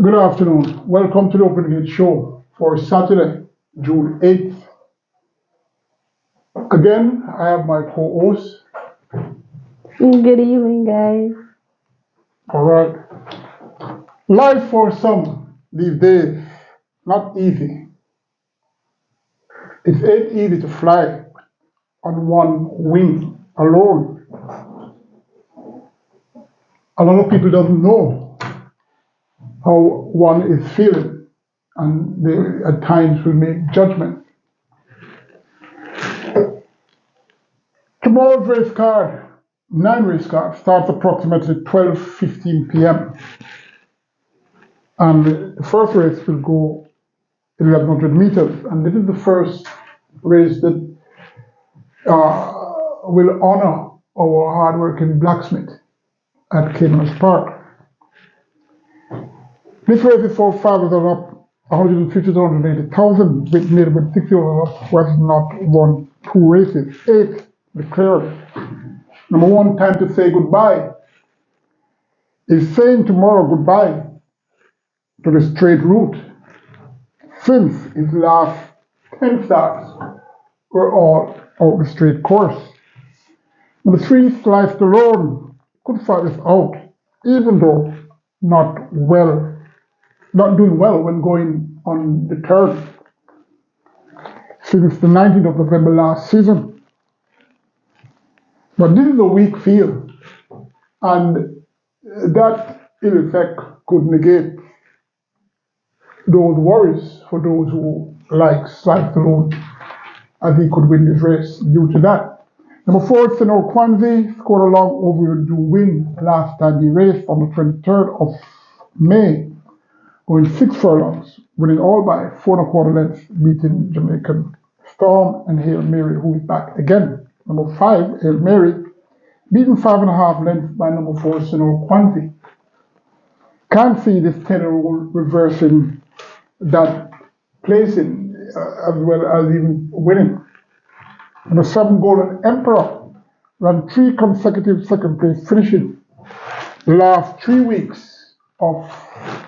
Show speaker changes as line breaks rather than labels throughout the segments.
Good afternoon. Welcome to the Open Gate Show for Saturday, June 8th. Again, I have my co-host.
Good evening, guys.
All right. Life for some these days, not easy. It ain't easy to fly on one wing alone. A lot of people don't know how one is feeling, and they at times will make judgments. Tomorrow's race card, 9 race card, starts approximately 12:15 p.m. And the first race will go 1100 meters. And this is the first race that will honor our hardworking blacksmith at Caymanas Park. This race is for fathers that are up 150 to 180,000, with made with 60 of us who has not won 2 races, 8 declared. Number one, time to say goodbye is saying tomorrow goodbye to the straight route. Since his last 10 starts were all out the straight course. Number three, Sliced Alone could fight this out, even though not doing well when going on the third since the 19th of November last season. But this is a weak field, and that in effect could negate those worries for those who like Sliced Alone, as he could win this race due to that. Number four, Senor Kwanzi scored a long overdue win last time he raced on the 23rd of May, going 6 furlongs, winning all by 4¼ lengths, beating Jamaican Storm and Hail Mary, who is back again. Number five, Hail Mary, beaten 5½ lengths by number four, Senor Kwanzi. Can't see this 10-year-old reversing that placing as well as even winning. Number seven, Golden Emperor, ran 3 consecutive second place finishes the last 3 weeks of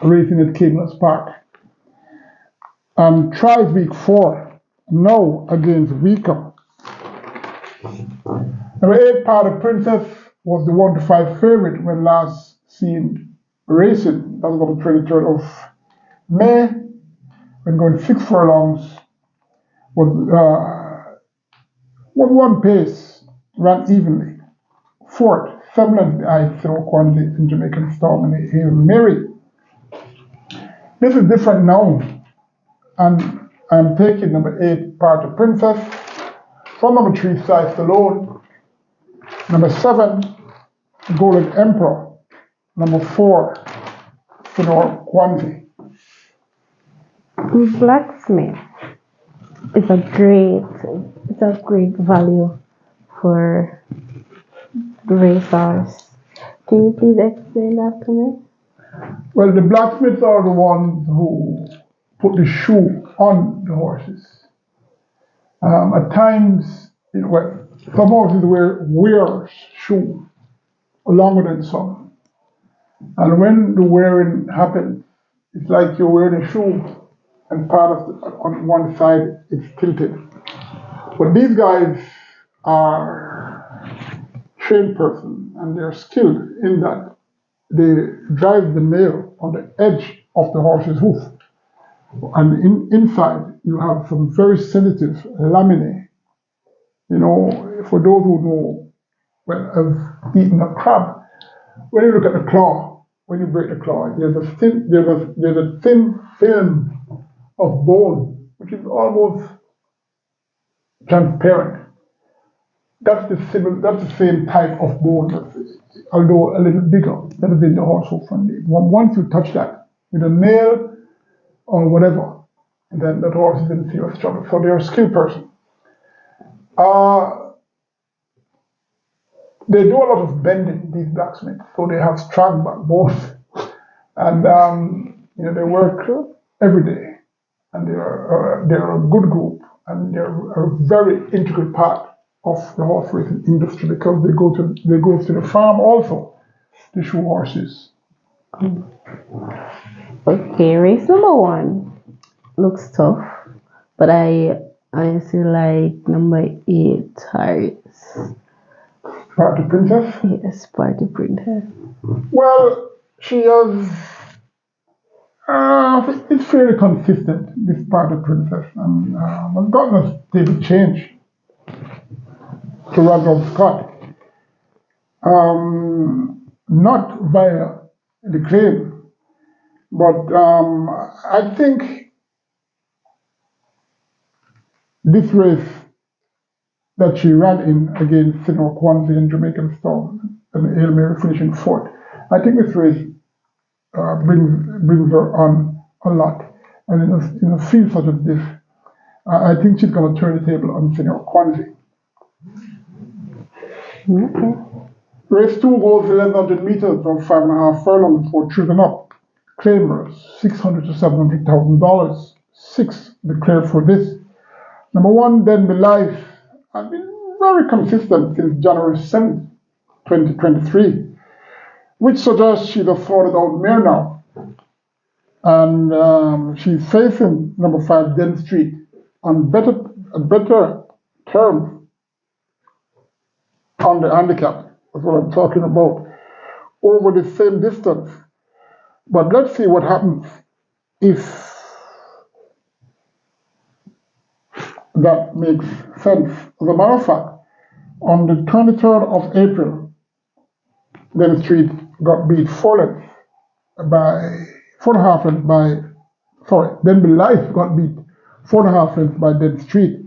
racing at Caymanas Park, and tries week 4 now against weaker. Number 8, Powder Princess, was the 1-5 favorite when last seen racing. That was on the 23rd of May, when going 6 furlongs, was one pace, ran evenly. Fourth, 7 lengths behind Senor Kwanzi in Jamaican Storm and Hail Mary. This is different now, and I'm taking number 8, Powder Princess, from number 3, Sliced Alone, number 7, Golden Emperor, number 4, Senor Kwanzi.
Blacksmith is a great value for racers. Can you please explain that to me?
Well, the blacksmiths are the ones who put the shoe on the horses. At times, some horses wear shoe longer than some. And when the wearing happens, it's like you're wearing a shoe and part of on one side is tilted. But these guys are trained person, and they're skilled in that they drive the nail on the edge of the horse's hoof. And inside, you have some very sensitive laminae. You know, for those who know, well, have eaten a crab, when you look at the claw, when you break the claw, there's a thin film of bone, which is almost transparent. That's the same type of bone, although a little bigger, that is in the horse hoof. Once you touch that with a nail or whatever, then that horse is in serious trouble. So they're a skilled person. They do a lot of bending, these blacksmiths, so they have strong backbones, and they work every day, and they're a good group, and they're a very integral part of the horse racing industry, because they go to the farm also to show horses.
Okay, race number one looks tough, but I honestly like number 8, Harris.
Party Princess.
Yes, Party Princess.
Well, she has. It's fairly consistent, this Party Princess, and I've gotten a stable change to Randolph Scott. Not via the claim, but I think this race that she ran in against Senor Kwanzaa and Jamaican Storm and Hail Mary finishing fourth, I think this race brings her on a lot. And in a field such as this, I think she's going to turn the table on Senor Kwanzaa.
Okay.
Race 2 goes 1,100 meters of 5.5 furlongs for choosing up. Claimers $600,000 to $700,000. 6 declared for this. Number 1, Then Be Life. I've been very consistent since January 7th, 2023, which suggests she's a sorted out mare now. And she's facing number 5, Den Street, on better terms on the handicap. That's what I'm talking about. Over the same distance. But let's see what happens if that makes sense. As a matter of fact, on the 23rd of April, Den Street got beat 4.5 lengths by, Then Be Life got beat 4.5 lengths by Den Street.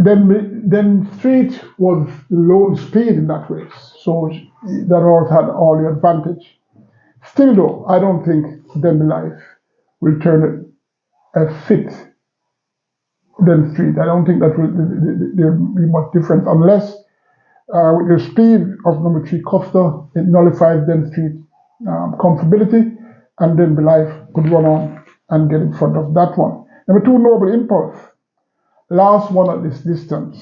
Then Street was lone speed in that race, so that horse had all the advantage. Still though, I don't think Then Be Life will turn a 6 Den Street. I don't think that there will be much difference unless with the speed of number 3 Costa, it nullifies Den Street comfortability, and Then Be Life could run on and get in front of that one. Number 2, Noble Impulse. Last one at this distance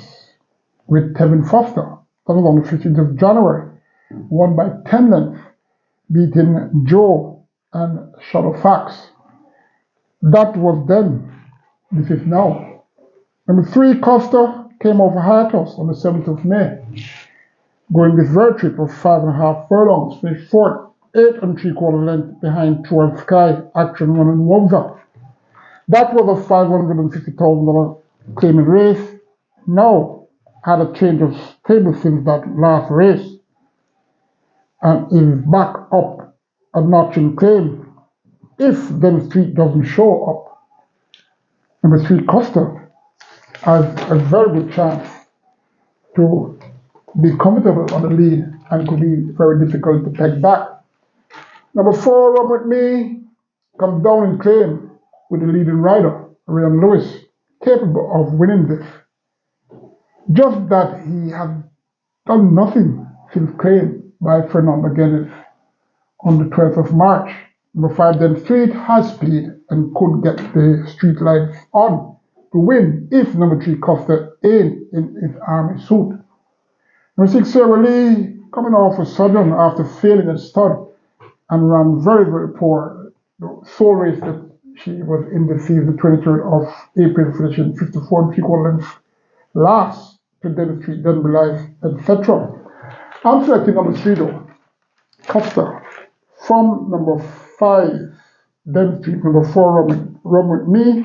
with Tevin Foster. That was on the 15th of January. Won by 10 lengths, beating Joe and Shadow Fax. That was then. This is now. Number 3, Costa, came over Hiatus on the 7th of May. Going this very trip of 5.5 furlongs, finished fourth, 8 3/4 length behind 12 Sky, Action One and Wowza. That was a $550,000 claiming race. Now had a change of stable since that last race and is back up a notch in claim if Den Street doesn't show up. Number 3, Costa, has a very good chance to be comfortable on the lead and could be very difficult to peg back. Number 4, Run With Me, comes down in claim with the leading rider, Ryan Lewis, capable of winning this. Just that he has done nothing since claim by Fernando Guedes on the 12th of March. Number 5, Den Street, has speed and could get the street lights on to win if number 3, Costa, ain't in his army suit. Number 6, Sarah Lee, coming off a sudden after failing at stud and ran very, very poor. The sole race that she was in the season, the 23rd of April, finishing 54 3/4 lengths last to Den Street, Then Be Life, etc. I'm selecting number 3 though, Costa. From number 5, Den Street, number 4, Run With Me,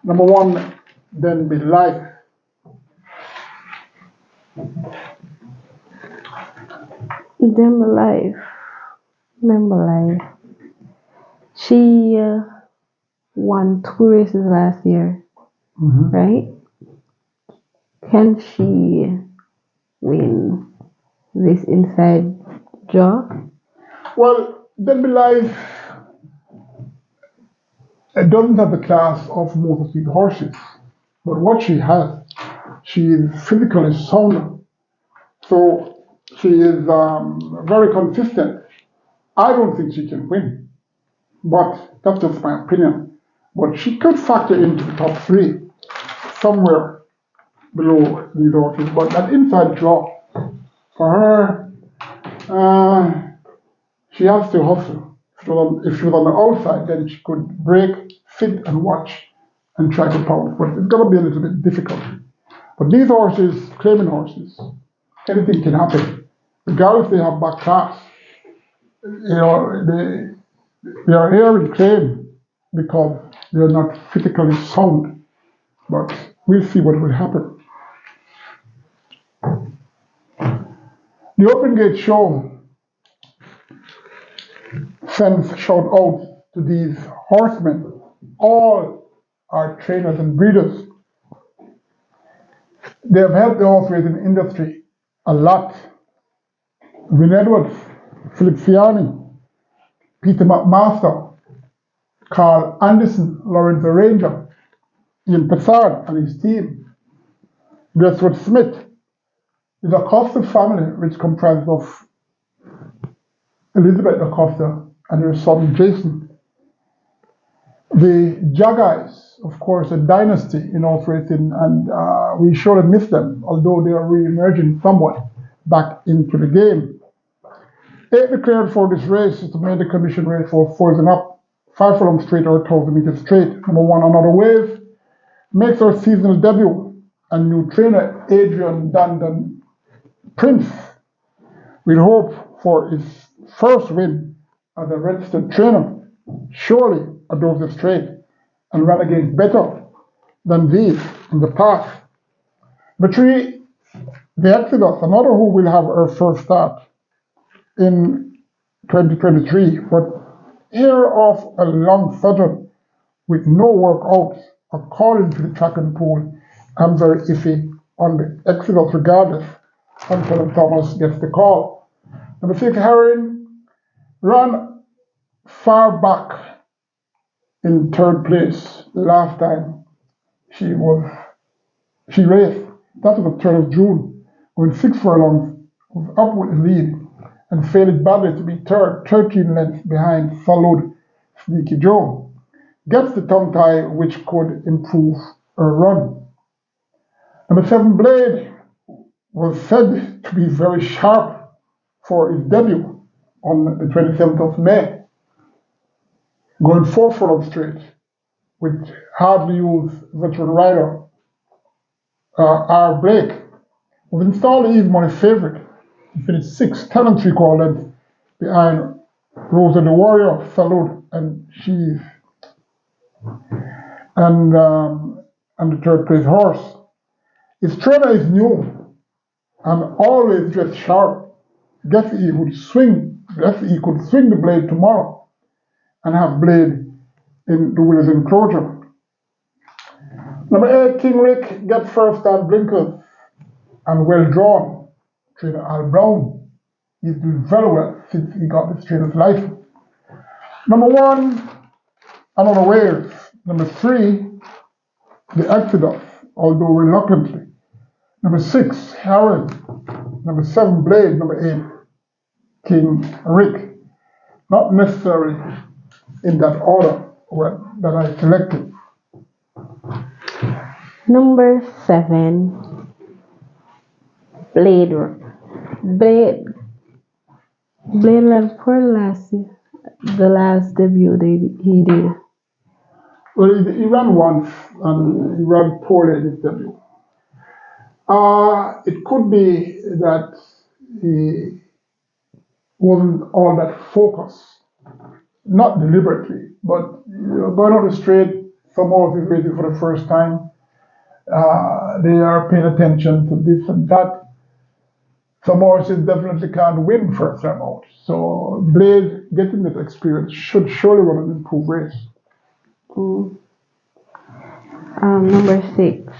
number 1, Then Be Life.
Remember Life. Remember Life. She won 2 races last year, right? Can she win this inside draw?
Well, Then Be Life doesn't have the class of motor speed horses, but what she has, she is physically sound, so she is very consistent. I don't think she can win, but that's just my opinion. But she could factor into the top 3, somewhere below these horses. But that inside draw for her, she has to hustle. If she was on the outside, then she could break, sit and watch and try to pound. But it's going to be a little bit difficult. But these horses, claiming horses, anything can happen. Regardless if they have back class, they are here in claim because they're not physically sound. But we'll see what will happen. The Open Gate Show sends shout out to these horsemen. All are trainers and breeders. They have helped the horse racing industry a lot. Vin Edwards, Philip Fiani, Peter McMaster, Carl Anderson, Lawrence Ranger, Ian Passard and his team. Westwood Smith is a Acosta family which comprises of Elizabeth Acosta and her son Jason. The Jaggers, of course, a dynasty in horse racing, and we surely miss them, although they are re-emerging somewhat back into the game. 8 declared for this race is to make the condition race for 4 and up, 5 furlong straight or 1,000 meters straight. Number 1, Another Wave, makes her seasonal debut, and new trainer Adrian Dandon Prince will hope for his first win as a registered trainer. Surely a Dover straight and ran against better than these in the past. Number 3, the Exodus, another who will have her first start in 2023, but here off a long sojourn with no workouts or calling to the track and pool. I'm very iffy on the Exodus regardless until Thomas gets the call. Number 6, Herring ran far back in 3rd place last time she raced. That was the 3rd of June, going 6 furlongs, was up with the lead and failed badly to be 3rd, 13 lengths behind followed Sneaky Joe. Gets the tongue tie which could improve her run. Number 7, Blade was said to be very sharp for his debut on the 27th of May, going 4 furlongs straight with hardly used veteran rider R. Blake. Was installed Eve Money favorite. He finished 6th, 10 and 3/4 lengths behind Rosa the Warrior, Salute, and She's and the 3rd place horse. His trainer is new and always dressed sharp. Guess he could swing the Blade tomorrow and have Blade in the winner's enclosure. Number 8, King Rick gets first time blinkers and well drawn. Trainer Al Brown. He's doing very well since he got his trainer's license. Number 1, Another Wave. Number 3, the Exodus, although reluctantly. Number 6, Herring. Number 7, Blade. Number 8, King Rick. Not necessarily in that order that I selected.
Number 7, Blade ran poor the last debut he did.
Well, he ran once and he ran poorly in his debut. It could be that he wasn't all that focused, not deliberately, but going on the straight, some horses racing for the first time. They are paying attention to this and that. Some horses definitely can't win first time out. So Blade getting that experience should surely run an improved race.
Number 6,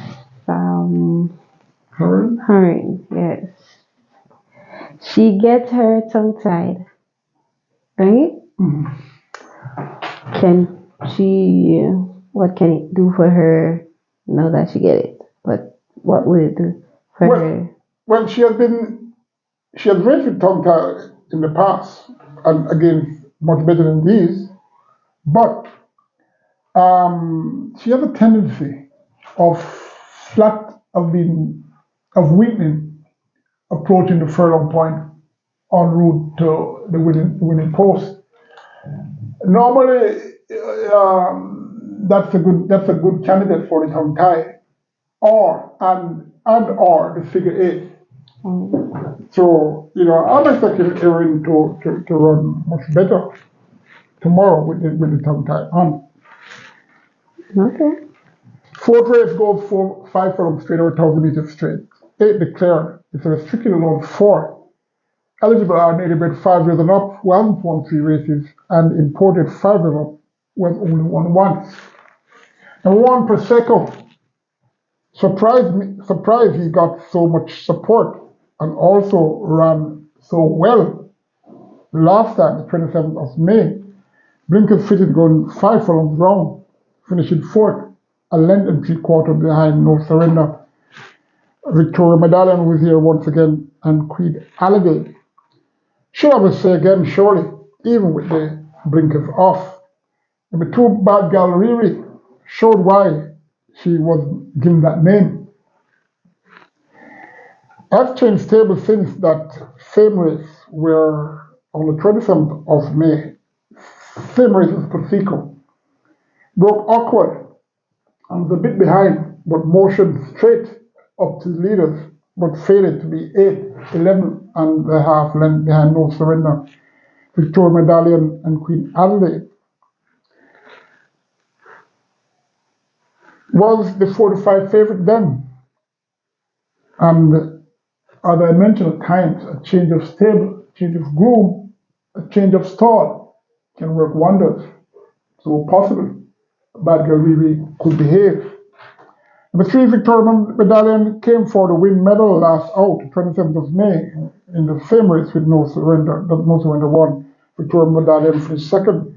Herring?
Yes. She gets her tongue tied, right? What can it do for her now that she get it? What will it do for her?
Well, she has raced with tongue tie in the past, and again, much better than these, but she has a tendency of weakening approaching the furlong point. en route to the winning post. Normally, that's a good candidate for the tongue tie, or the figure eight. So I'm expecting Erin to run much better tomorrow with the tongue tie on.
Okay.
Fourth race goes for 5 furlong straight or 1,000 meters straight. 8 declared. It's restricted alone 4. Eligible are native bred 5 years and up who haven't won 3 races, and imported 5 years up who has only won once. And 1 Prosecco. Surprised he got so much support and also ran so well last time, the 27th of May. Blinkers fitted going 5 furlongs round, finishing 4th, a length and 3/4 behind No Surrender. Victoria Medallion was here once again, and Queen Avid. Should I would say again, surely, even with the blinkers off. Number 2, Bad Gal Riri, showed why she was given that name. I've changed stable since that same race, where on the 27th of May, same race as Prosecco, broke awkward and was a bit behind, but motioned straight up to the leaders, but failed to be 11.5 lengths behind No Surrender, Victoria Medallion, and Queen Adelaide. Was the 45 favorite then. And as I mentioned at times, a change of stable, change of groom, a change of stall can work wonders. So possible Bad Girl Riri could behave. Number 3, Victoria Medallion came for the win medal last out, 27th of May, in the same race with No Surrender. That No Surrender won. Victoria Medallion finished second,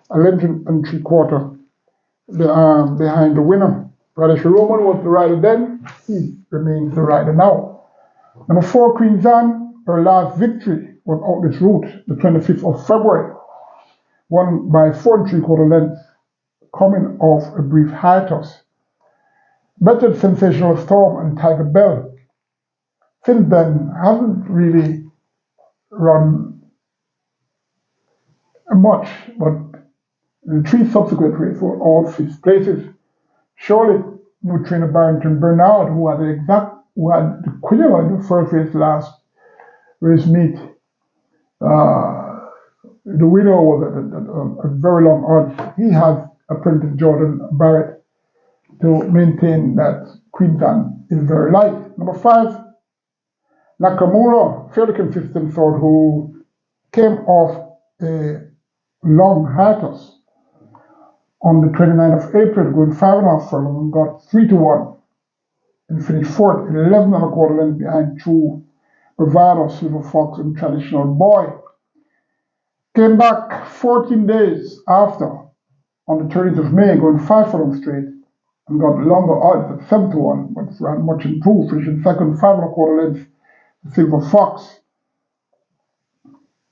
a length and 3/4 behind the winner. Radish Roman was the rider then, he remains the rider now. Number 4, Queen Zan, her last victory was out this route, the 25th of February, won by 4 3/4 lengths, coming off a brief hiatus. Bettered Sensational Storm and Tiger Bell. Since then, hasn't really run much, but the 3 subsequent races were all 5th places. Surely, new trainer Barrington Bernard, who had the quiller in the first race last race meet, the winner was at a very long odds. He has apprentice Jordan Barrett to maintain that Queensland is very light. Number 5, Nakamura, fairly consistent sort, who came off a long hiatus on the 29th of April, going 5.5 furlong and got 3-1 and finished 4th, 11.25 lengths behind True Bravado, Silver Fox, and Traditional Boy. Came back 14 days after, on the 30th of May, going 5 furlongs straight, and got longer odds at 7-1, but ran much improved, finishing second, 5.25 lengths, Silver Fox.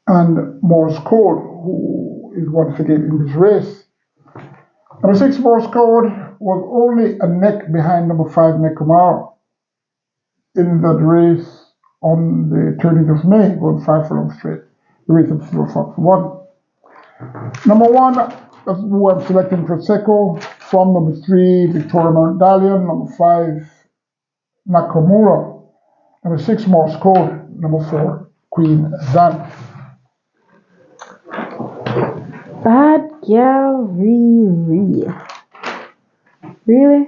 And Morse Code, who is once again in this race. Number 6, Morse Code, was only a neck behind number 5, Nekomara, in that race on the 30th of May, going 5 furlongs straight. The race of Silver Fox won. Number 1, that's who I'm selecting Prosecco from. Number 3, Victoria Medallion. Number 5, Nakamura. Number 6, Morse Code. Number 4, Queen Zan.
Bad Gal Riri. Really?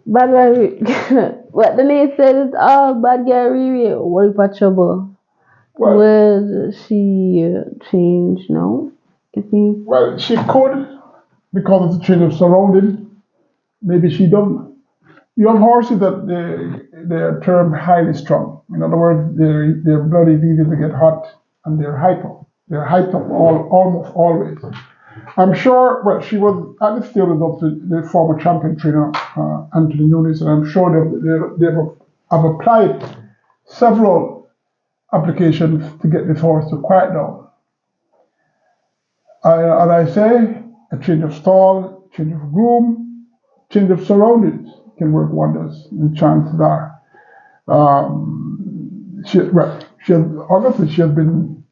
Bad Gal Riri. What the name said is all Bad Gal Riri. What for trouble?
Well,
Will she change? No?
Well, she could, because of the change of surrounding. Maybe she doesn't. Young horses that they're termed highly strung. In other words, their blood is easy to get hot, and they're hyper. They're hyped up almost always. I'm sure. Well, she was at the stables of the former champion trainer Anthony Nunes, and I'm sure they have applied several applications to get this horse to quiet down. As I say, a change of stall, change of groom, change of surroundings can work wonders, and chances are Obviously she has been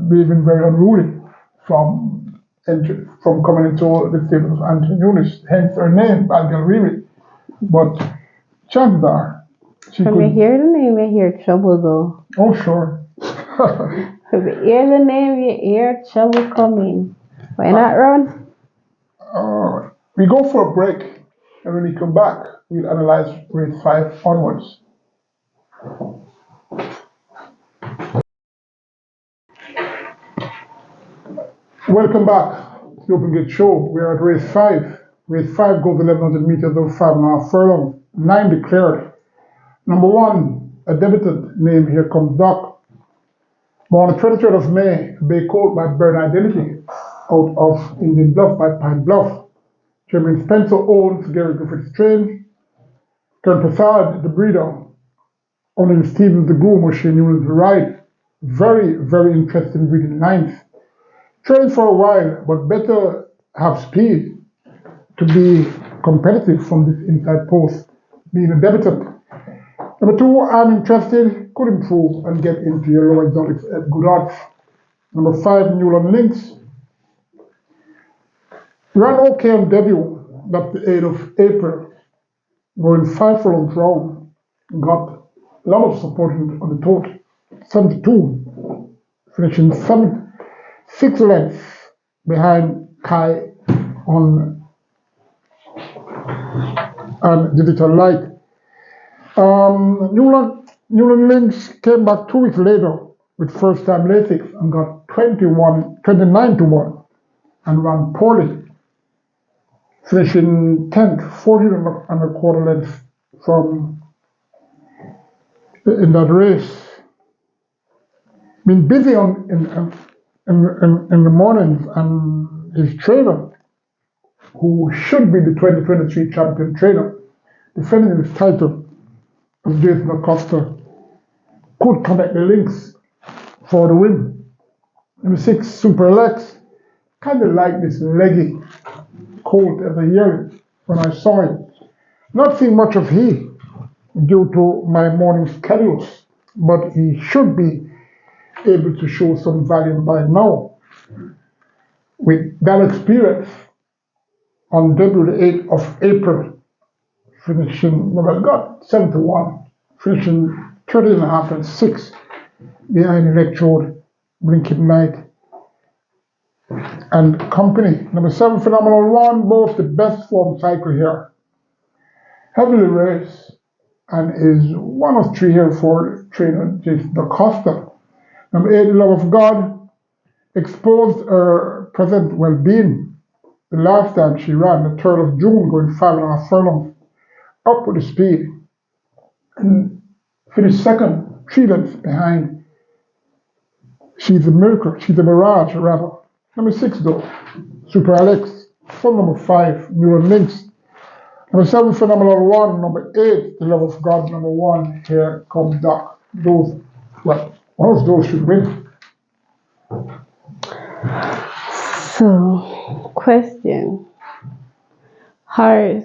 behaving very unruly from coming into the stables of Anthony Nunes, hence her name, Algalriri. But chances are she
When you
could.
hear the name, you hear trouble though.
Oh, sure.
If you hear the name, you hear trouble coming. Why not run?
We go for a break, and when we come back, we'll analyze race 5 onwards. Welcome back to the Open Gate Show. We are at race 5. Race 5 goes 1100 meters over 5.5 furlongs. 9 declared. Number 1, a debutant name here comes Doc. Born on the 23rd of May, Bay Colt by Bird Identity, out of Indian Bluff by Pine Bluff. Chairman Spencer owns Gary Griffith's train. Karen Prasad, the breeder, owning Stevens the groom, or Shane Newlands the ride. Very, very interested in breeding lines. Trained for a while, but better have speed to be competitive from this inside post, being a debutant. Number 2, I'm interested, could improve and get into your low exotics at good odds. Number 5, Newland Links. Ran okay on debut, that's the 8th of April, going 5 furlongs round. Got a lot of support on the tote. 72, finishing 6 lengths behind Kai on Digital Light. Newland Lynch came back 2 weeks later with first time Lasix and got 29 to 1 and ran poorly, finishing 10th, 14 and a quarter lengths from in that race. Been busy in the mornings, and his trainer, who should be the 2023 champion trainer, defending his title, of Jason Acosta, could connect the links for the win. Number 6, Super Lex. Kind of like this leggy colt as a yearling when I saw it. Not seeing much of he due to my morning schedules, but he should be able to show some value by now. With that experience, on debut the 8th of April, finishing, well, I got 7 to 1, finishing 30 and a half and 6 behind Electrode, Blinking Light, and company. Number 7, Phenomenal One, both the best form cycle here. Heavily raced and is one of 3 here for trainer Jason Acosta. Number 8, Love of God, exposed her present well-being. The last time she ran, the 3rd of June, going 5.5 furlongs, up with the speed, and finished second, 3 lengths behind. She's a miracle, she's a mirage, rather. Number 6, though, Super Alex. For number 5, Neural Links. Number 7, Phenomenal One. Number 8, The Love of God. Number 1, Here Comes Doc. Those, well, one of those should win.
So, question. How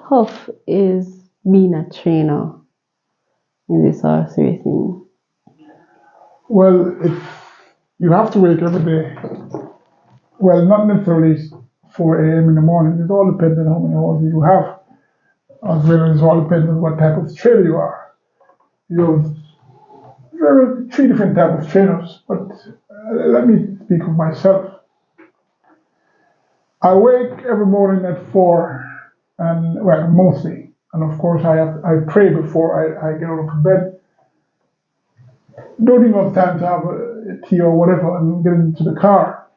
tough is being a trainer in this horse racing?
Well, you have to wake every day. Well, not necessarily 4 a.m. in the morning. It all depends on how many horses you have, as well as all depends on what type of trainer you are. There are 3 different types of trainers, but let me speak of myself. I wake every morning at 4, and well, mostly, and of course I pray before I get out of bed. Don't even have time to have a tea or whatever and get into the car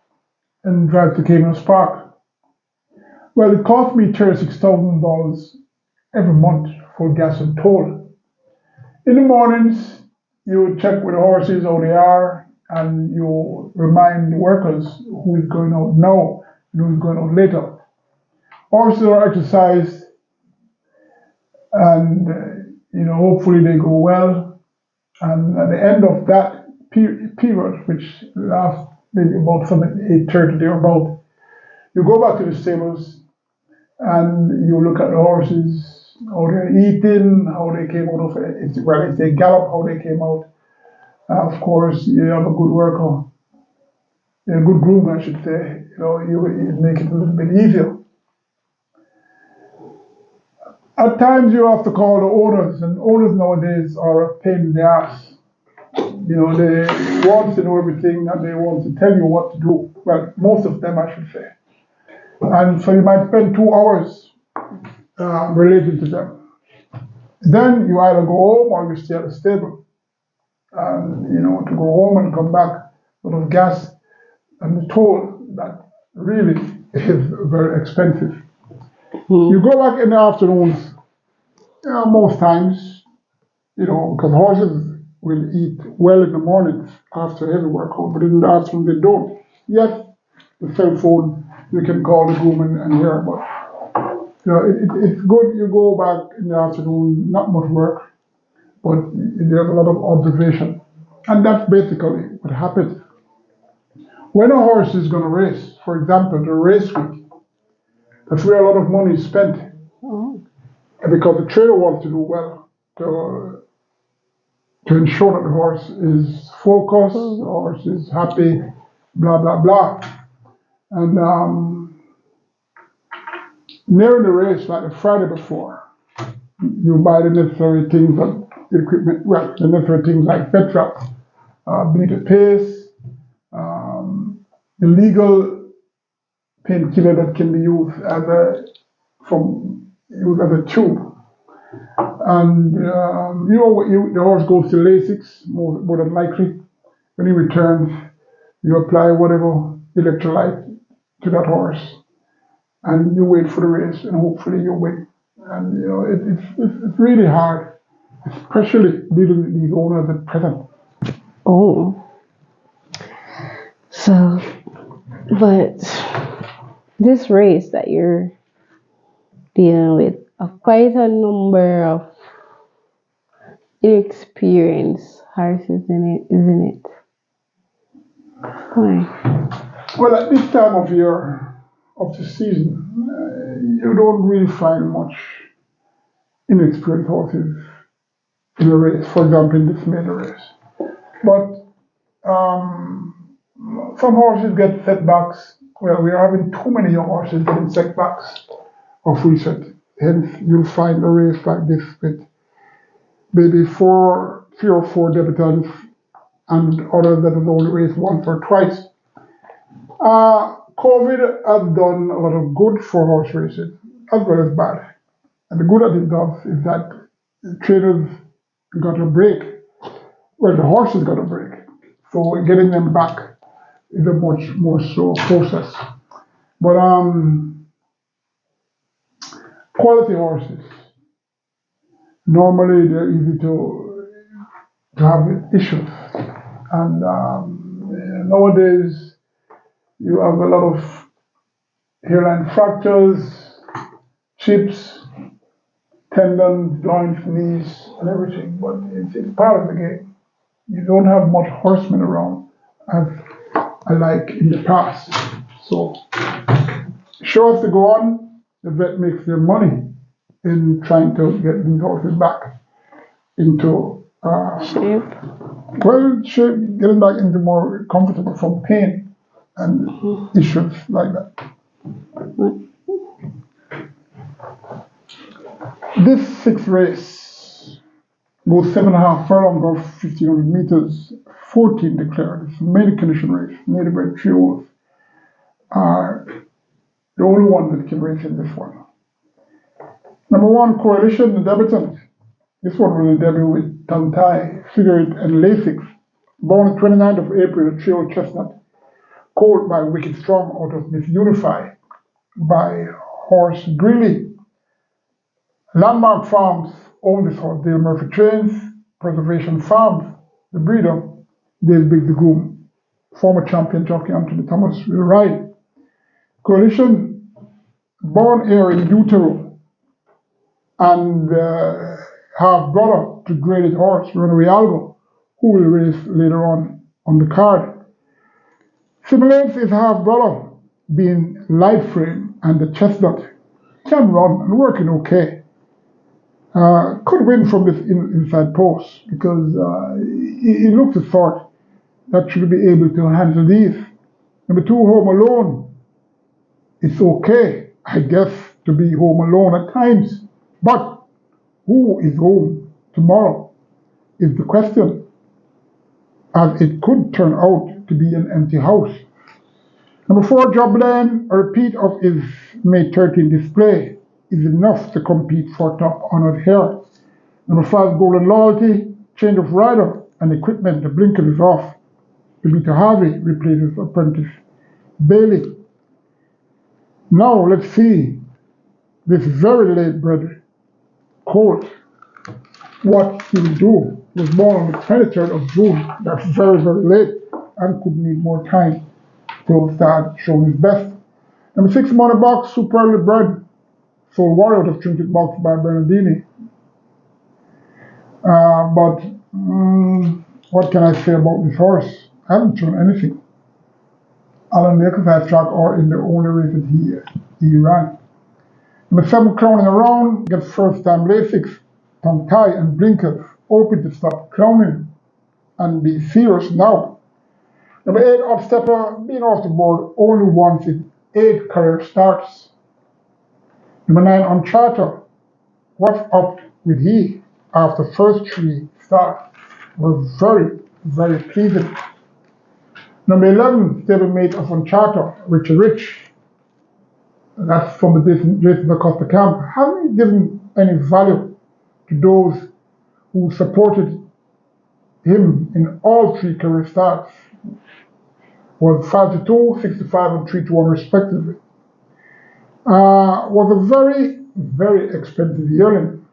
and drive to Caymanas Park. Well, it cost me $36,000 every month for gas and toll. In the mornings, you check with the horses how they are, and you remind the workers who is going out now and who is going out later. Horses are exercised, and hopefully they go well. And at the end of that period, which lasts maybe about 8:30 or about, you go back to the stables and you look at the horses, how they're eating, how they came out of it. Well, if they gallop, how they came out. Of course, you have a good worker, a good groom, I should say. You make it a little bit easier. At times, you have to call the owners, and owners nowadays are a pain in the ass. They want to know everything and they want to tell you what to do. Well, most of them, I should say. And so you might spend 2 hours relating to them. Then you either go home or you stay at the stable. And, to go home and come back, a lot of gas and the toll, that really is very expensive. You go back in the afternoons, most times, because horses will eat well in the mornings after heavy workout, but in the afternoon they don't. Yes, the cell phone, you can call the groom and hear, but it's good you go back in the afternoon, not much work, but there's a lot of observation. And that's basically what happens. When a horse is going to race, for example, the race week, that's where a lot of money is spent. Because the trainer wants to do well, to ensure that the horse is focused, the horse is happy, blah, blah, blah. And near the race, like the Friday before, you buy the necessary things, equipment, well, the necessary things like vet traps, bleeded pace, the legal painkiller that can be used as a tube. And the horse goes to Lasix, more than likely. When he returns, you apply whatever electrolyte to that horse, and you wait for the race, and hopefully you win. And it's really hard, especially dealing with these owners at present.
Oh. So, but this race that you're dealing with, quite a number of inexperienced horses in it, isn't it? Why?
Well, at this time of year, of the season, you don't really find much inexperienced horses in a race, for example, in this maiden race. But some horses get setbacks. Well, we are having too many young horses getting setbacks of recent. Hence, you'll find a race like this with maybe 3 or 4 debutants and others that have only raced once or twice. COVID has done a lot of good for horse racing, as well as bad. And the good that it does is that the trainers got a break. Well, the horses got a break. So getting them back is a much more slow process. But quality horses, normally they're easy to have issues. And nowadays, you have a lot of hairline fractures, chips, tendons, joints, knees, and everything. But it's part of the game. You don't have much horsemen around as I like in the past. So, show us to go on. The vet makes their money in trying to get these horses back into
Shape.
shape, getting back into more comfortable from pain and issues like that. This 6th race goes 7.5 furlongs or 1,500 meters, 14 declared. It's a maiden condition race. Native bred trios are the only one that can race in this one. Number 1, Coalition, the debutant. This one will debut with tongue tie, cigarette, and Lasix. Born 29th of April, a trio chestnut. Colt by Wicked Strong out of Miss Unify by Horse Greeley. Landmark Farms own this horse. Dale Murphy trains. Preservation Farms, the breeder. Dale Big the groom. Former champion jockey Anthony Thomas will ride. Coalition, born here in utero, and half brother to graded horse Runaway Algo, who will race later on the card. Simulants is half brother, being light frame, and the chestnut can run and working okay. Could win from this inside post because he looks the sort that should be able to handle these. Number two, home alone. It's okay, I guess, to be home alone at times. But who is home tomorrow is the question, as it could turn out to be an empty house. Number four, Joblin, a repeat of his May 13 display is enough to compete for top honored here. Number five, Golden Loyalty, change of rider and equipment, the blinker is off. To beat Harvey replaces apprentice Bailey. Now let's see this very late bred colt, what he will do. He was born on the 23rd of June. That's very, very late and could need more time to start showing his best. Number six, Money Box, superbly bred, full warrior of Trinket Box by Bernardini. What can I say about this horse? I haven't shown anything on the exercise track or in the only race that he ran. Number seven, Crowning Around, gets first time Lasix, tongue tie and blinkers, open to stop crowning and be serious now. Number eight, Upstepper, being off the board only once in 8 career starts. Number nine, On Charter, what's up with he after first 3 starts were very, very pleasing. Number 11, stablemate of On Charter, Richard Rich. That's from the Jason Acosta camp. Hasn't given any value to those who supported him in all 3 career starts. Was 5-2, 65, and 3-1 respectively. Was a very, very expensive yearling.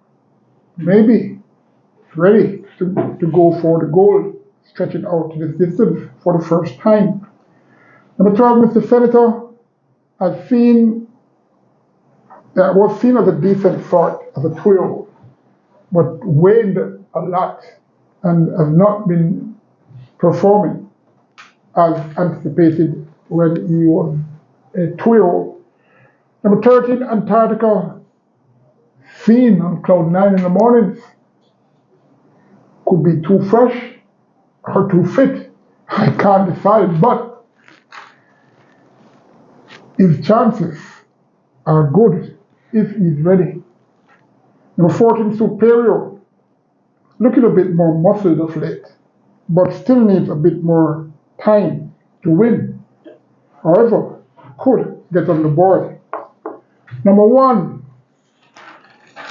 Maybe ready to go for the goal, stretching out to this distance for the first time. Number 12, Mr. Senator, was seen as a decent sort as a 2-year-old, but waned a lot and has not been performing as anticipated when he was a 2-year-old. Number 13, Antarctica, seen on cloud 9 in the mornings. Could be too fresh or too fit. I can't decide, but his chances are good if he's ready. Number 14, Superior, looking a bit more muscled of late, but still needs a bit more time to win. However, could get on the board. Number 1,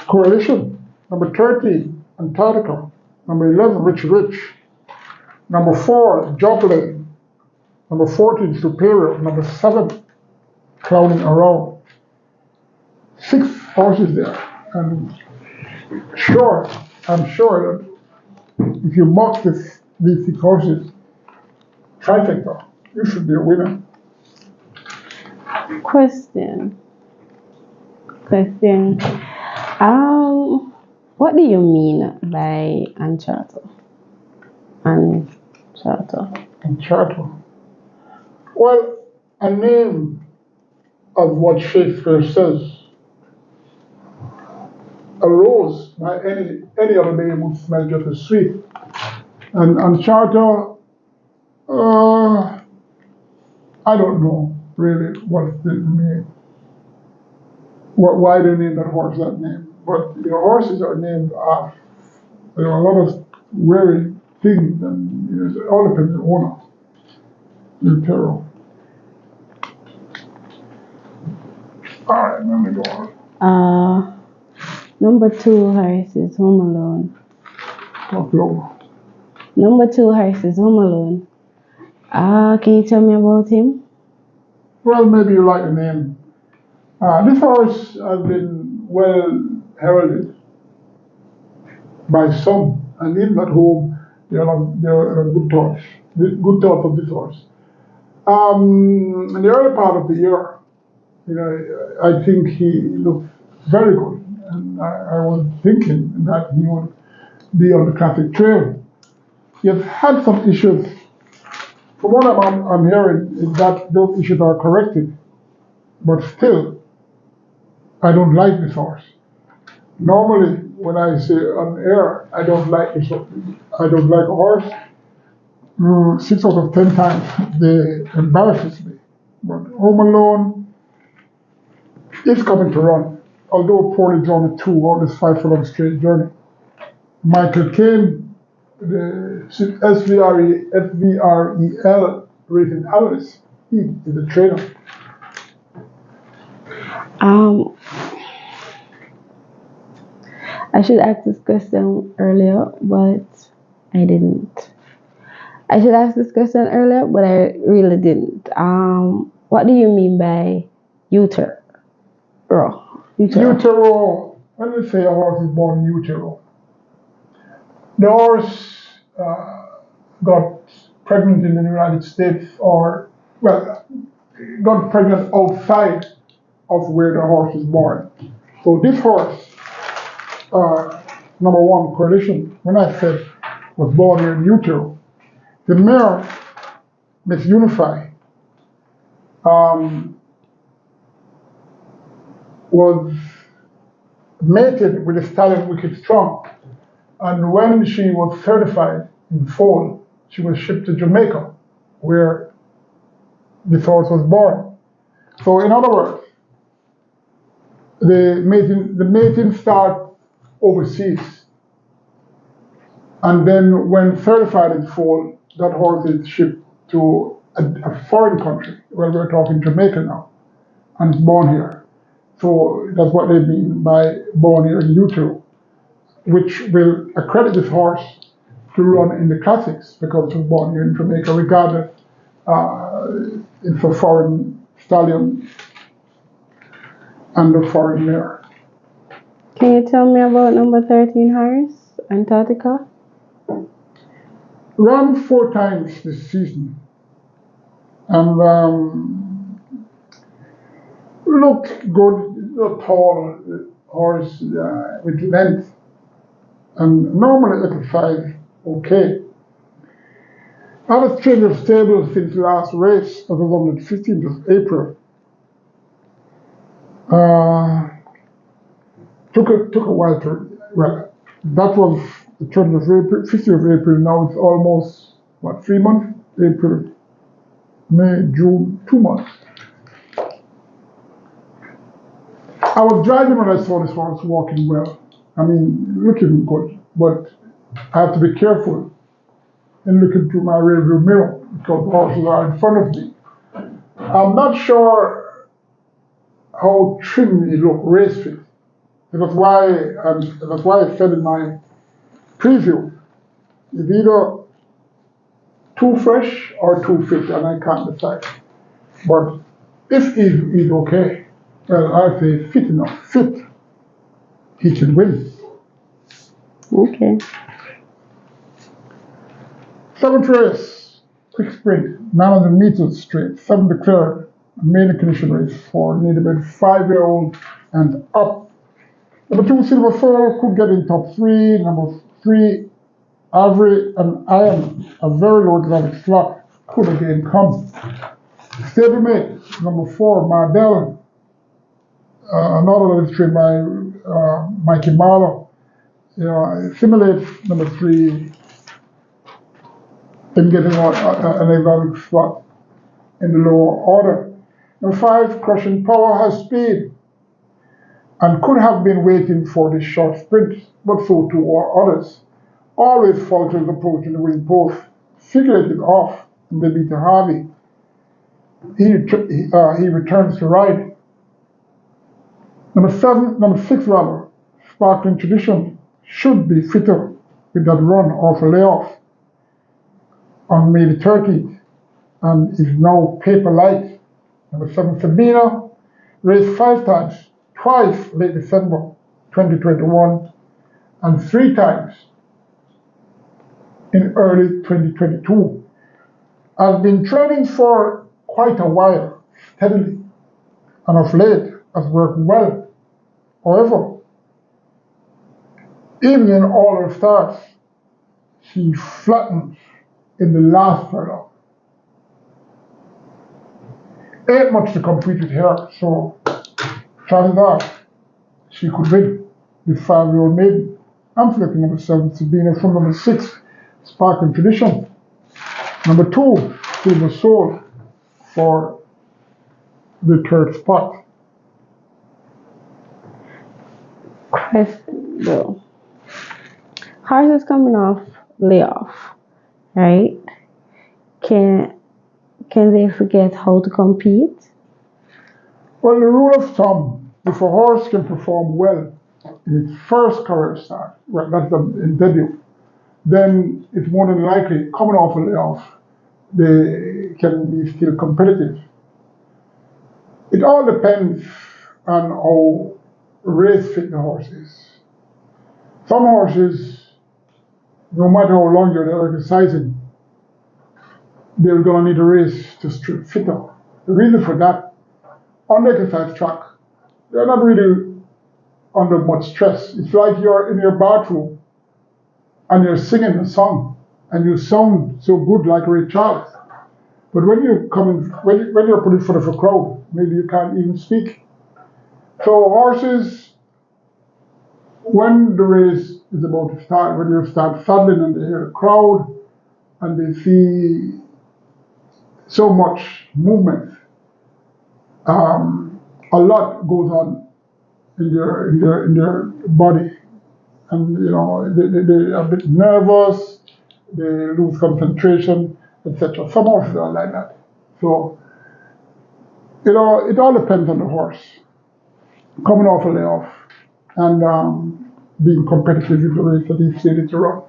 Coalition. Number 13, Antarctica. Number 11, Rich. Number 4, Joplin. Number 14, Superior. Number 7, Crowning Around. 6 horses there. And I'm sure that if you box these 6 horses, trifecta, you should be a winner.
Question. What do you mean by uncharted?
Uncharted. Well, a name of what Shakespeare says. A rose by any other name would smell just as sweet. And uncharted, I don't know really what the name. Why they name that horse that name? But horses are named after. There are a lot of weird things, and it all depends on the owner. The peril. All right, let me go on.
Number 2 horse is Home Alone.
Talk over.
Number 2 horse is Home Alone. Can you tell me about him?
Well, maybe you like the name. This horse has been well heralded by some, and even at home, there are good thoughts of this horse. In the early part of the year, I think he looked very good, and I was thinking that he would be on the classic trail. He has had some issues. From what I'm hearing is that those issues are corrected, but still, I don't like this horse. Normally, when I say on air, I don't like it. I don't like a horse. 6 out of 10 times they embarrasses me. But home alone is coming to run. Although poorly drawn at 2 on this 5 furlong straight journey. Michael Caine, the SVREL rating analyst, he is the trainer.
I should ask this question earlier, but I didn't. I should ask this question earlier, but I really didn't. What do you mean by utero?
Utero, when we say a horse is born in utero, the horse got pregnant in the United States or, well, got pregnant outside of where the horse is born. So this horse, number one, correlation, when I said was born here in utero, the mare, Miss Unify, was mated with a stallion Wicked Strong. And when she was certified in fall, she was shipped to Jamaica, where this horse was born. So in other words, the mating starts overseas. And then when certified in fall, that horse is shipped to a foreign country. Well, we're talking Jamaica now, and it's born here. So that's what they mean by born here in utero, which will accredit this horse to run in the classics because it was born here in Jamaica, regardless it's a foreign stallion and a foreign mare.
Can you tell me about number 13 horse, Antarctica?
Ran 4 times this season, and looked good. A tall horse with length, and normally exercise okay. I was trained of stable since the last race, that was on the 15th of April. Took a while to, well, that was the 20th of April, 15th of April, now it's almost, 3 months? April, May, June, 2 months. I was driving when I saw this horse walking well. I mean, looking good, but I have to be careful in looking through my rearview mirror because the horses are in front of me. I'm not sure how trim he looked race fit. That's why I said in my preview, it's either too fresh or too fit, and I can't decide. But if he's okay, well, I say fit enough, he can win.
Okay.
7th race, quick sprint, 900 meters straight, 7 declared, maiden condition race for nearly about 5-year-old and up. Number 2, Silver Soul, could get in top 3. Number 3, Avid and Iron, a very low exotic slot, could again come. Stablemate, number 4, Mardell, another that is trained by Mikey Marlowe. Simulates number 3 in getting an exotic slot in the lower order. Number 5, Crushing Power, has speed and could have been waiting for this short sprint, but so too are others. Always falters approaching the wing post. Figure it off and they beat Harvey. He returns to ride. Number 6 rather, Sparkling Tradition, should be fitter with that run off a layoff on May the 30th and is now paper light. Number 7, Sabina, raced 5 times, twice late December 2021 and 3 times in early 2022. I've been training for quite a while, steadily, and of late has worked well. However, even in all her starts, she flattens in the last furlong. Ain't much to compete with here, so chances are she could win the 5-year-old maiden. I'm selecting number 7, Sabina, from number 6, Spark and Tradition. Number 2, Silver Soul, for the 3rd spot.
Question though. Horses coming off layoff, right? Can they forget how to compete?
Well, the rule of thumb, if a horse can perform well in its first career start, right, that's in debut, then it's more than likely coming off a layoff, they can be still competitive. It all depends on how race fit the horse is. Some horses, no matter how long you're exercising, they're going to need a race to fit up. The reason for that, on the exercise track, they're not really under much stress. It's like you're in your bathroom and you're singing a song and you sound so good like Ray Charles. But when you come in, when you're put in front of a crowd, maybe you can't even speak. So horses, when the race is about to start, when you start saddling and they hear the crowd and they see so much movement, a lot goes on in their body, and they're a bit nervous, they lose concentration, etc. Some horses are like that. So it all depends on the horse coming off a layoff and being competitive in the race that he's slated to run.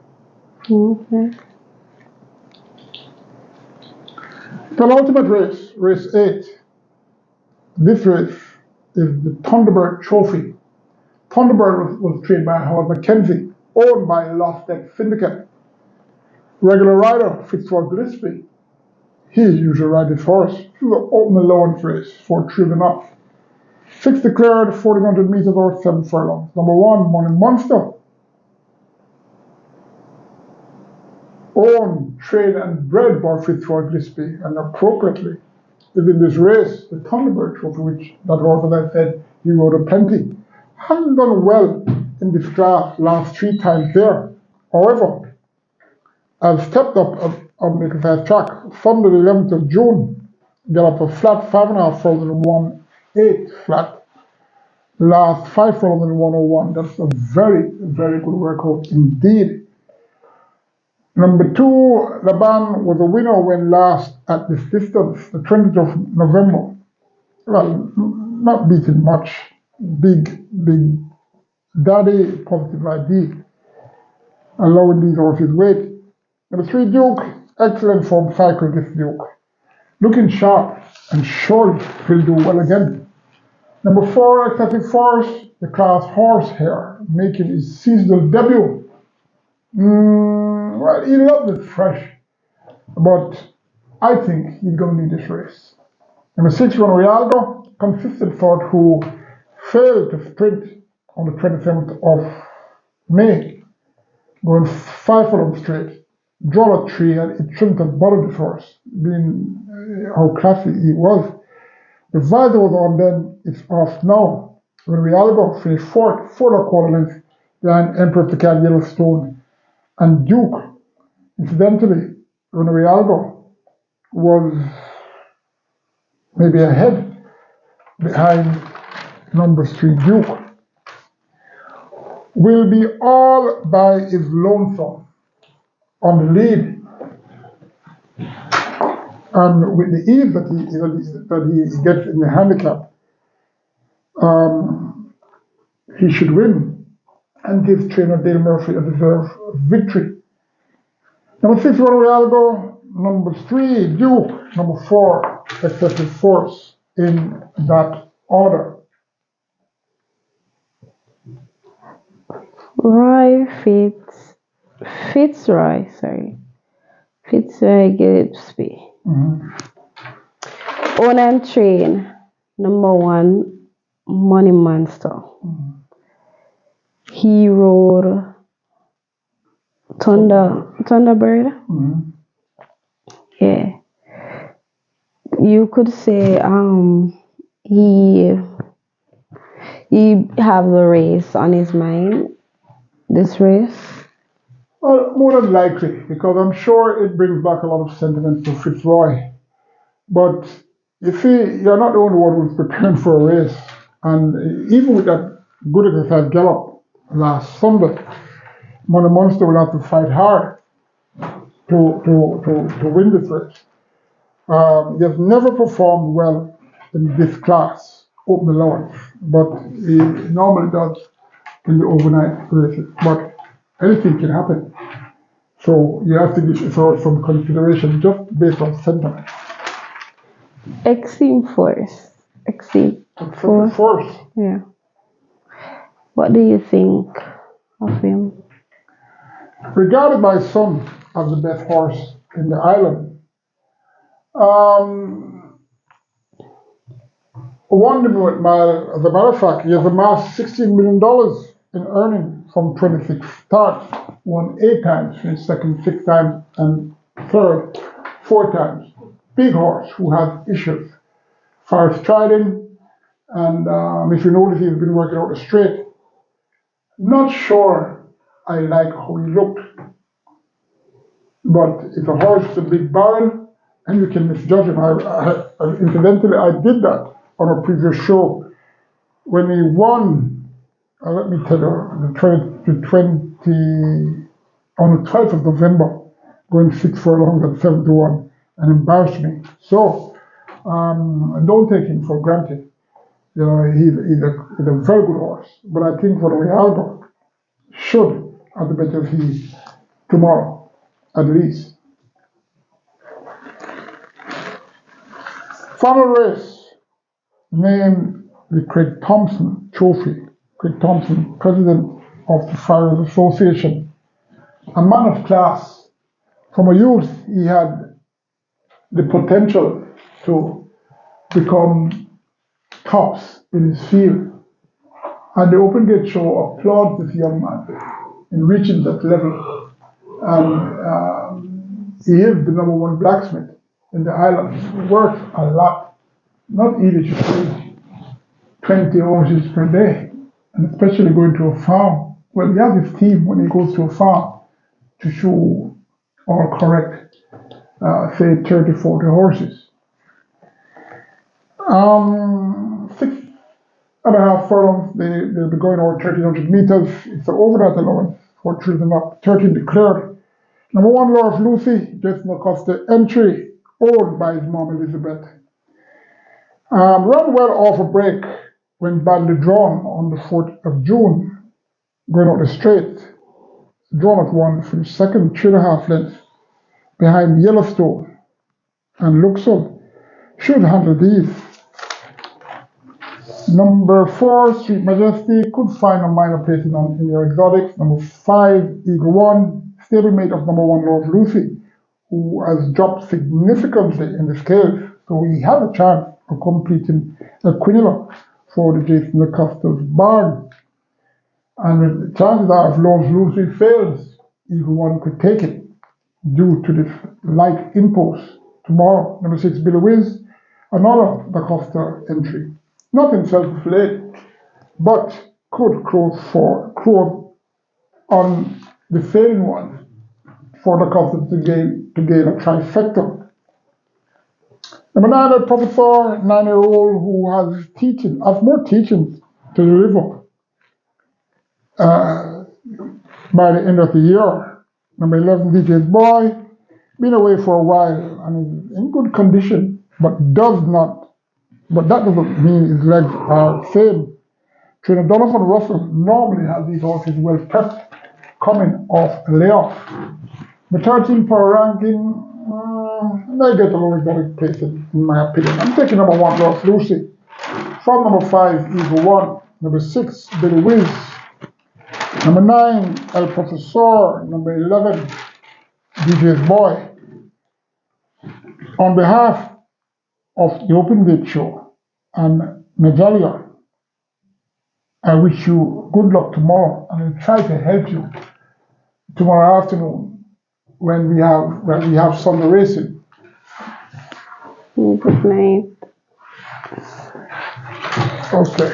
Okay.
Penultimate race, race 8. This race is the Thunderbird Trophy. Thunderbird was trained by Howard Mackenzie, owned by Lost Deck Syndicate. Regular rider Fitzroy Gillespie. He usually rides this horse through the open allowance race for 3 and up. 6 declared, 1400 meters or 7 furlongs. Number 1, Morning Monster. Owned, trained and bred by Fitzroy Gillespie, and appropriately is in this race, the Thunderbird Trophy, which that horse, as I said, he rode a plenty. Hasn't done well in this class last 3 times there. However, I've stepped up on the exercise track Sunday the 11th of June, got up a flat 5.5 furlongs and 1/8 flat. Last 5 furlongs and 101. That's a very, very good workout indeed. Number 2, Laban was a winner when last at this distance, the 20th of November. Well, not beating much. Big daddy positive ID, allowing these horses weight. Number 3, Duke, excellent form cycle this Duke. Looking sharp and surely will do well again. Number 4, Excessive Force, the class Horsehair, making his seasonal debut. Well, he loves it fresh, but I think he's going to need this race. Number 6, Ronaldo, consistent thought, who failed to sprint on the 27th of May, going 5 furlongs straight, draw a 3, and it shouldn't have bothered this horse, being how classy he was. The visor was on then, it's off now. Ronaldo finished 4th, 4.25 lengths behind Emperor of the Cat, Yellowstone, and Duke. Incidentally, Ronaldo was maybe ahead behind number 3 Duke. Will be all by his lonesome on the lead, and with the ease that he gets in the handicap, he should win and give trainer Dale Murphy a deserved victory. Number 6, Ronaldo. Number 3, Duke. Number 4, Excessive Force, in that order.
Fitzroy Gillespie. Own and train, number 1, Money Monster. He rode Thunderbird. Yeah. You could say he he have the race on his mind? This race?
Well, more than likely, because I'm sure it brings back a lot of sentiments to Fitzroy. But you see, you're not the only one who's preparing for a race. And even with that good exercise gallop last Sunday, Money Monster will have to fight hard to win this race. He has never performed well in this class, open allowance, but he normally does in the overnight races. But anything can happen. So you have to give it some consideration just based on sentiment.
Extreme force. Extreme force.
Force.
Yeah. What do you think of him?
Regarded by some as the best horse in the island. Won the mile, as a matter of fact, he has amassed $16 million in earnings from 26 starts, won 8 times, finished second 6 times, and third 4 times. Big horse who has issues. Far striding, and if you notice, he's been working out the straight. Not sure I like how he looked, but it's a horse with a big barrel, and you can misjudge him. Incidentally, I did that on a previous show when he won. Let me tell you, on the 12th of November, going 6 furlongs at 7-1, and embarrassed me. So don't take him for granted. You know, he's a very good horse, but I think for Ronaldo should have the better of he tomorrow, at least. Final race, named the Craig Thompson Trophy. Craig Thompson, president of the Farriers Association, a man of class. From a youth, he had the potential to become tops in his field. And the Open Gate Show applauds this young man in reaching that level. And he is the #1 blacksmith in the islands. He works a lot. Not easy to train 20 horses per day, and especially going to a farm. Well, he has his team when he goes to a farm to show or correct, say 30, 40 horses. 6.5 furlongs, they'll be going over 1,300 meters. It's an overnight allowance for children up, 13 declared. #1, Law of Lucy, Jason Acosta entry, owned by his mom, Elizabeth. Ran well off a break when badly drawn on the 4th of June, going out the straight. Drawn at 1, finished second, 3.5 lengths behind Yellowstone and Luxor. Should handle these. #4, Sweet Majesty, could find a minor placing in your exotics. #5, Eagle One, stablemate of #1, Law of Lucy, who has dropped significantly in the scales, so he has a chance of completing a Quinilla for the Jason Acosta's barn. And the chances are if Law of Lucy fails, Eagle One could take it due to this light impulse tomorrow. #6, Billy Wiz, another Acosta entry. Not himself late, but could crow on the failing one for the Acosta to gain a trifecta. #9, a professor, 9-year-old who has more teachings to deliver by the end of the year. #11, DJ's Boy, been away for a while and is in good condition, but that doesn't mean his legs are same. Trainer Donovan Russell normally has these horses well prepped coming off a layoff. The 13 power ranking, they get a little exotic place in my opinion. I'm taking #1, Law of Lucy. From #5, Eagle One. #6, Billy Wiz. #9, El Professor. #11, DJ's Boy. On behalf of the Open Gate Show and Medalia, I wish you good luck tomorrow, and I'll try to help you tomorrow afternoon when we have Sunday racing.
Good night.
Okay.